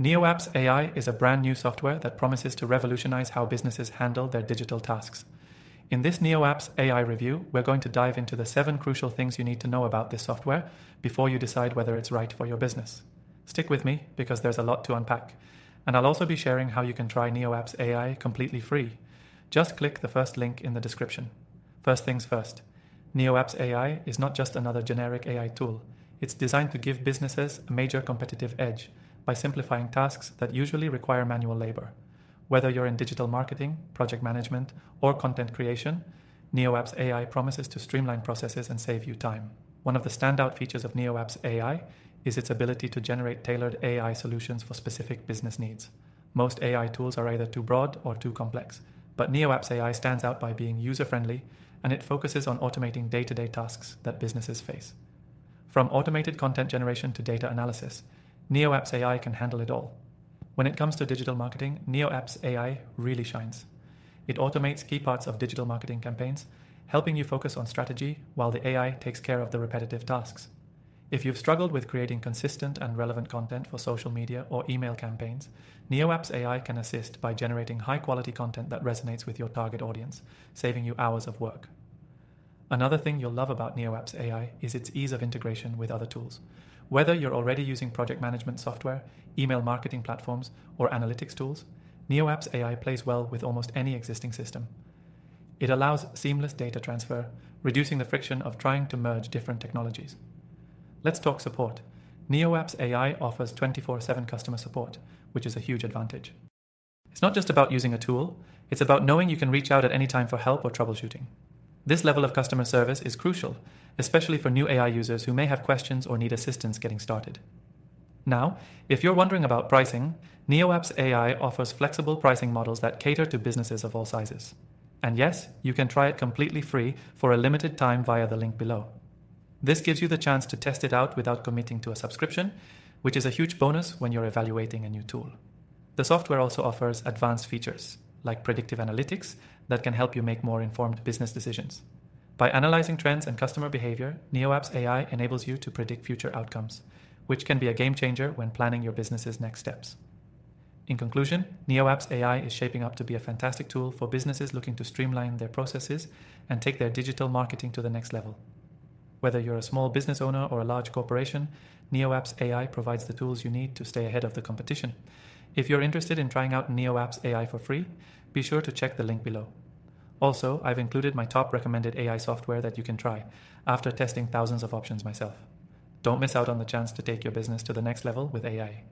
NeoApps AI is a brand new software that promises to revolutionize how businesses handle their digital tasks. In this NeoApps AI review, we're going to dive into the 7 crucial things you need to know about this software before you decide whether it's right for your business. Stick with me because there's a lot to unpack. And I'll also be sharing how you can try NeoApps AI completely free. Just click the first link in the description. First things first, NeoApps AI is not just another generic AI tool. It's designed to give businesses a major competitive edge by simplifying tasks that usually require manual labor. Whether you're in digital marketing, project management, or content creation, NeoApps AI promises to streamline processes and save you time. One of the standout features of NeoApps AI is its ability to generate tailored AI solutions for specific business needs. Most AI tools are either too broad or too complex, but NeoApps AI stands out by being user-friendly, and it focuses on automating day-to-day tasks that businesses face. From automated content generation to data analysis, NeoApps AI can handle it all. When it comes to digital marketing, NeoApps AI really shines. It automates key parts of digital marketing campaigns, helping you focus on strategy while the AI takes care of the repetitive tasks. If you've struggled with creating consistent and relevant content for social media or email campaigns, NeoApps AI can assist by generating high-quality content that resonates with your target audience, saving you hours of work. Another thing you'll love about NeoApps AI is its ease of integration with other tools. Whether you're already using project management software, email marketing platforms, or analytics tools, NeoApps AI plays well with almost any existing system. It allows seamless data transfer, reducing the friction of trying to merge different technologies. Let's talk support. NeoApps AI offers 24/7 customer support, which is a huge advantage. It's not just about using a tool, it's about knowing you can reach out at any time for help or troubleshooting. This level of customer service is crucial, especially for new AI users who may have questions or need assistance getting started. Now, if you're wondering about pricing, NeoApps AI offers flexible pricing models that cater to businesses of all sizes. And yes, you can try it completely free for a limited time via the link below. This gives you the chance to test it out without committing to a subscription, which is a huge bonus when you're evaluating a new tool. The software also offers advanced features, like predictive analytics, that can help you make more informed business decisions. By analyzing trends and customer behavior, NeoApps AI enables you to predict future outcomes, which can be a game changer when planning your business's next steps. In conclusion, NeoApps AI is shaping up to be a fantastic tool for businesses looking to streamline their processes and take their digital marketing to the next level. Whether you're a small business owner or a large corporation, NeoApps AI provides the tools you need to stay ahead of the competition. If you're interested in trying out NeoApps AI for free, be sure to check the link below. Also, I've included my top recommended AI software that you can try after testing thousands of options myself. Don't miss out on the chance to take your business to the next level with AI.